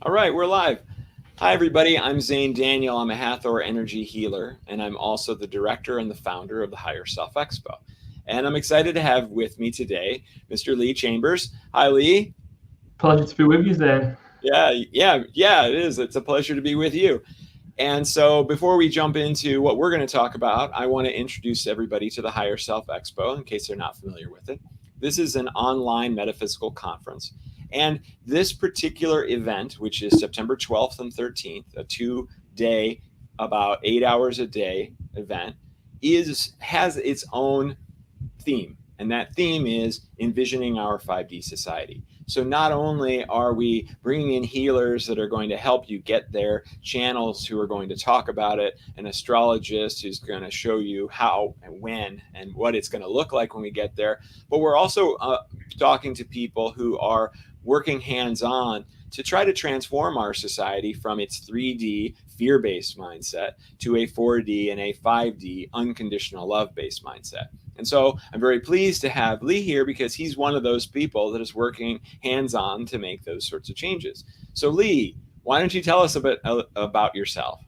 All right, we're live. Hi, everybody. I'm Zane Daniel. I'm a Hathor energy healer, and I'm also the director and the founder of the Higher Self Expo. And I'm excited to have with me today Mr. Lee Chambers. Hi, Lee. Pleasure to be with you, Zane. Yeah, it is. It's a pleasure to be with you. And so, before we jump into what we're going to talk about, I want to introduce everybody to the Higher Self Expo in case they're not familiar with it. This is an online metaphysical conference. And this particular event, which is September 12th and 13th, a 2 day, about 8 hours a day event, has its own theme. And that theme is envisioning our 5D society. So not only are we bringing in healers that are going to help you get there, channels who are going to talk about it, an astrologist who's going to show you how and when and what it's going to look like when we get there, but we're also talking to people who are working hands-on to try to transform our society from its 3D fear-based mindset to a 4D and a 5D unconditional love-based mindset. And so I'm very pleased to have Lee here because he's one of those people that is working hands-on to make those sorts of changes. So Lee, why don't you tell us a bit about yourself?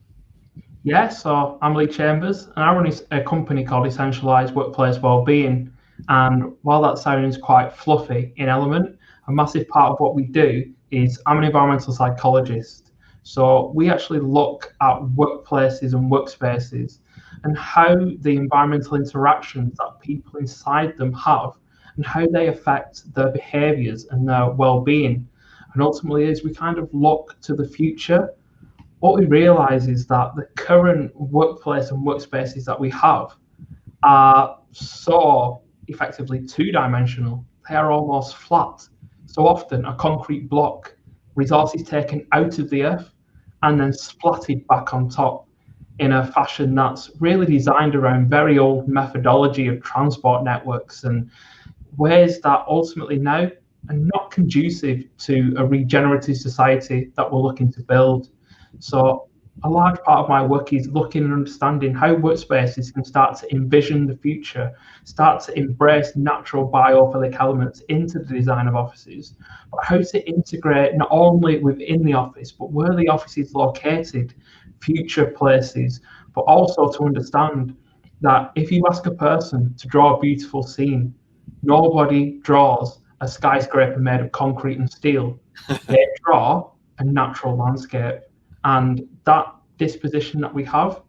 Yeah, so I'm Lee Chambers, and I run a company called Essentialized Workplace Wellbeing. And while that sounds quite fluffy in element, a massive part of what we do is I'm an environmental psychologist. So we actually look at workplaces and workspaces and how the environmental interactions that people inside them have and how they affect their behaviors and their well-being. And ultimately, as we kind of look to the future, what we realize is that the current workplace and workspaces that we have are so effectively two-dimensional. They are almost flat. So often a concrete block, resources taken out of the earth and then splatted back on top in a fashion that's really designed around very old methodology of transport networks and ways that ultimately now are not conducive to a regenerative society that we're looking to build. So a large part of my work is looking and understanding how workspaces can start to envision the future, start to embrace natural biophilic elements into the design of offices, but how to integrate not only within the office, but where the office is located, future places, but also to understand that if you ask a person to draw a beautiful scene, nobody draws a skyscraper made of concrete and steel. They draw a natural landscape. And that disposition that we have,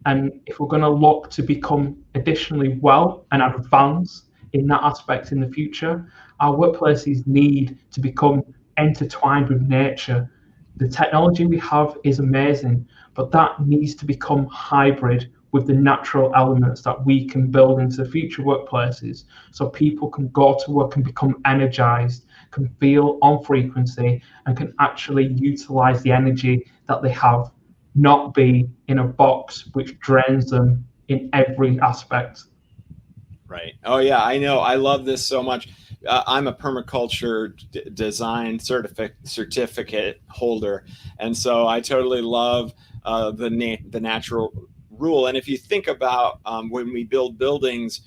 and if we're going to look to become additionally well and advance in that aspect in the future, our workplaces need to become intertwined with nature. The technology we have is amazing, but that needs to become hybrid with the natural elements that we can build into the future workplaces so people can go to work and become energized, can feel on frequency, and can actually utilize the energy that they have, not be in a box which drains them in every aspect. Right. Oh yeah, I know. I love this so much. I'm a permaculture design certificate holder, and so I totally love the natural rule. And if you think about when we build buildings,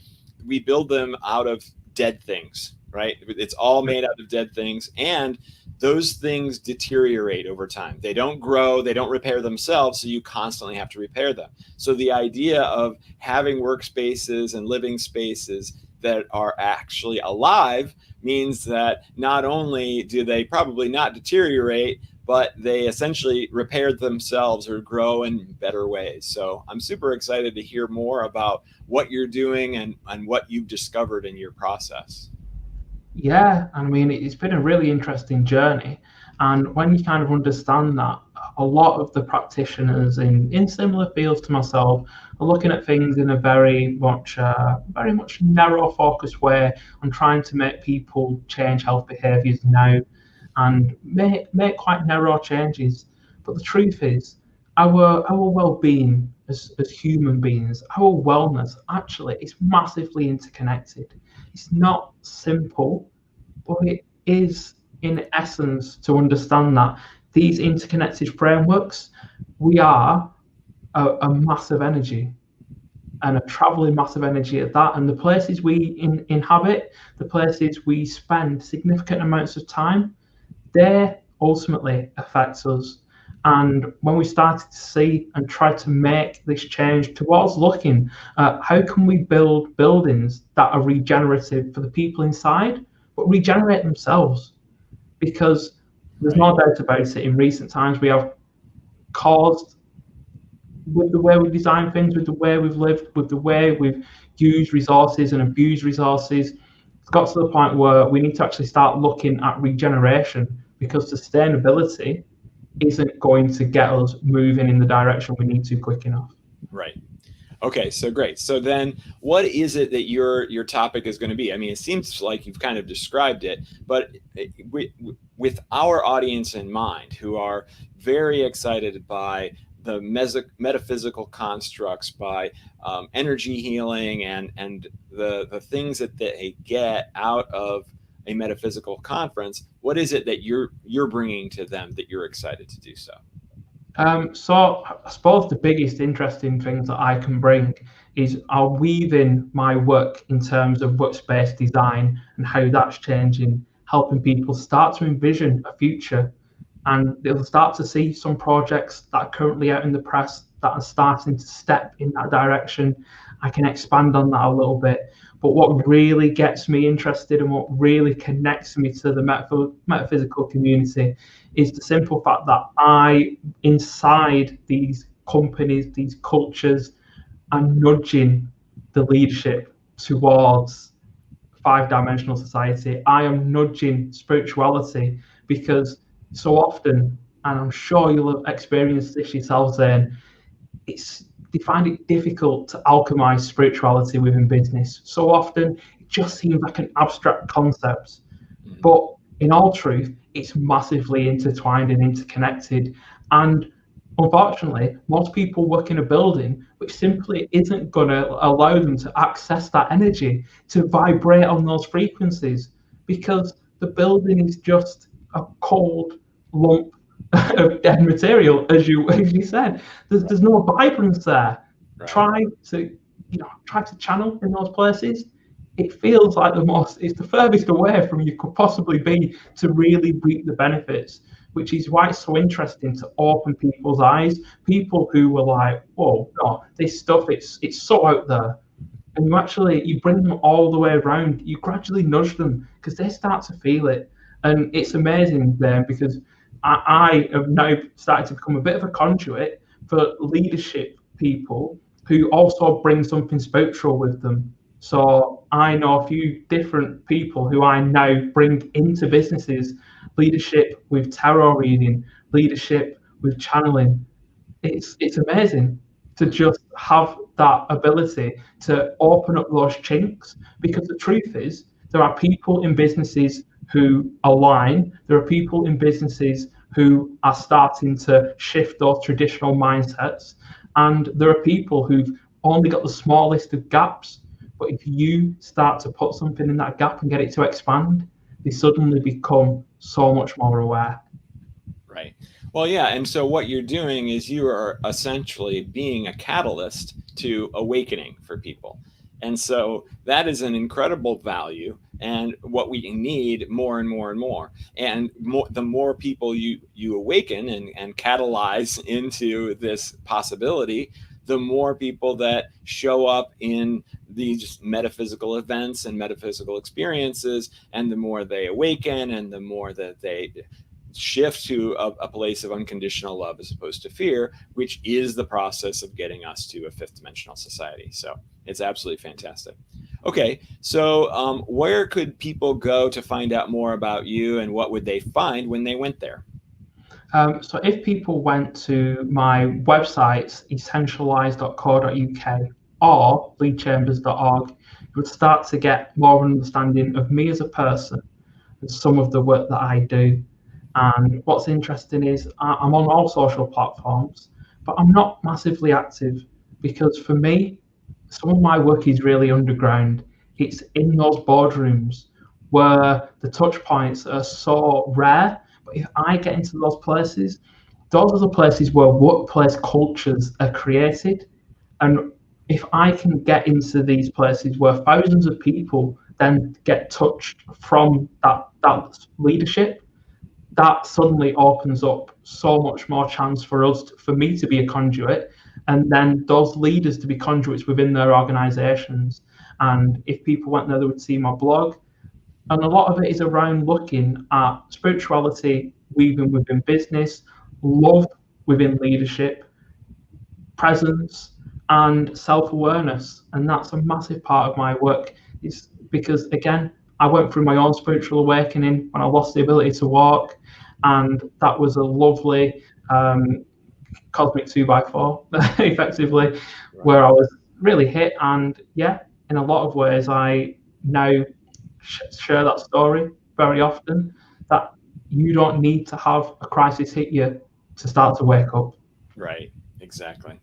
we build them out of dead things, right? It's all made out of dead things, and those things deteriorate over time. They don't grow, they don't repair themselves, so you constantly have to repair them. So the idea of having workspaces and living spaces that are actually alive means that not only do they probably not deteriorate, but they essentially repair themselves or grow in better ways. So I'm super excited to hear more about what you're doing and what you've discovered in your process. Yeah, I mean, it's been a really interesting journey. And when you kind of understand that, a lot of the practitioners in similar fields to myself are looking at things in a very much narrow focused way on trying to make people change health behaviors now and make quite narrow changes. But the truth is, our well-being as human beings, our wellness actually is massively interconnected. It's not simple, but it is in essence to understand that these interconnected frameworks, we are a massive energy and a traveling massive energy at that. And the places we inhabit, the places we spend significant amounts of time, they ultimately affects us. And when we started to see and try to make this change towards looking at how can we build buildings that are regenerative for the people inside, but regenerate themselves, because there's no doubt about it, in recent times we have caused, with the way we've designed things, with the way we've lived, with the way we've used resources and abused resources, it's got to the point where we need to actually start looking at regeneration, because sustainability isn't going to get us moving in the direction we need to quick enough. Right. Okay, so great. So then what is it that your topic is going to be? I mean, it seems like you've kind of described it, but with our audience in mind, who are very excited by the metaphysical constructs, by energy healing and the things that they get out of a metaphysical conference, what is it that you're bringing to them that you're excited to do so? So I suppose the biggest interesting things that I can bring is I'll weave in my work in terms of workspace design and how that's changing, helping people start to envision a future. And they'll start to see some projects that are currently out in the press that are starting to step in that direction. I can expand on that a little bit. But what really gets me interested and what really connects me to the metaphysical community is the simple fact that inside these companies, these cultures, are nudging the leadership towards five-dimensional society. I am nudging spirituality, because so often, and I'm sure you'll have experienced this yourself, Zane, they find it difficult to alchemize spirituality within business. So often it just seems like an abstract concept, but in all truth, it's massively intertwined and interconnected. And unfortunately, most people work in a building which simply isn't going to allow them to access that energy, to vibrate on those frequencies, because the building is just a cold lump of dead material, as you said. There's no vibrance there. Right. Try to channel in those places. It feels like it's the furthest away from you could possibly be to really reap the benefits, which is why it's so interesting to open people's eyes. People who were like, "Whoa, no, this stuff, it's so out there," and you bring them all the way around. You gradually nudge them because they start to feel it, and it's amazing then, because I have now started to become a bit of a conduit for leadership people who also bring something spiritual with them. So I know a few different people who I now bring into businesses: leadership with tarot reading, leadership with channeling. It's amazing to just have that ability to open up those chinks, because the truth is there are people in businesses who align. There are people in businesses who are starting to shift those traditional mindsets, and there are people who've only got the smallest of gaps. But if you start to put something in that gap and get it to expand, they suddenly become so much more aware. Right. Well, yeah. And so what you're doing is you are essentially being a catalyst to awakening for people. And so that is an incredible value, and what we need more and more and more. And the more people you awaken and catalyze into this possibility, the more people that show up in these metaphysical events and metaphysical experiences, and the more they awaken and the more that they shift to a place of unconditional love as opposed to fear, which is the process of getting us to a fifth dimensional society. So it's absolutely fantastic. Okay, so where could people go to find out more about you, and what would they find when they went there? So if people went to my websites, essentialize.co.uk or leechambers.org, you would start to get more of an understanding of me as a person and some of the work that I do. And what's interesting is I'm on all social platforms, but I'm not massively active, because for me, some of my work is really underground. It's in those boardrooms where the touch points are so rare. But if I get into those are the places where workplace cultures are created. And if I can get into these places where thousands of people then get touched from that leadership, that suddenly opens up so much more chance for for me to be a conduit, and then those leaders to be conduits within their organizations. And if people went there, they would see my blog. And a lot of it is around looking at spirituality, weaving within business, love within leadership, presence, and self-awareness. And that's a massive part of my work. It's because, again, I went through my own spiritual awakening when I lost the ability to walk, and that was a lovely cosmic 2x4, effectively, where I was really hit. And yeah, in a lot of ways, I now share that story very often, that you don't need to have a crisis hit you to start to wake up. Right, exactly.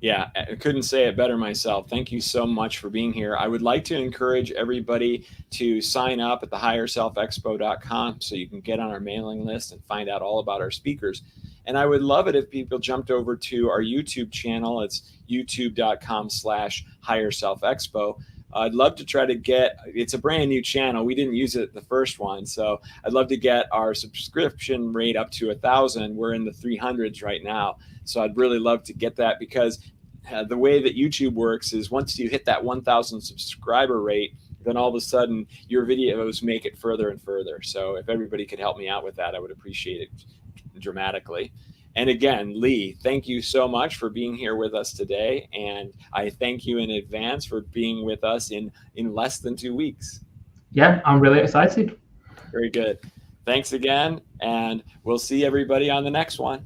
Yeah, I couldn't say it better myself. Thank you so much for being here. I would like to encourage everybody to sign up at thehigherselfexpo.com so you can get on our mailing list and find out all about our speakers. And I would love it if people jumped over to our YouTube channel. It's youtube.com/higherselfexpo. I'd love to try to get, it's a brand new channel. We didn't use it the first one. So I'd love to get our subscription rate up to 1,000. We're in the 300s right now. So I'd really love to get that, because the way that YouTube works is once you hit that 1,000 subscriber rate, then all of a sudden your videos make it further and further. So if everybody could help me out with that, I would appreciate it dramatically. And again, Lee, thank you so much for being here with us today. And I thank you in advance for being with us in less than 2 weeks. Yeah, I'm really excited. Very good. Thanks again. And we'll see everybody on the next one.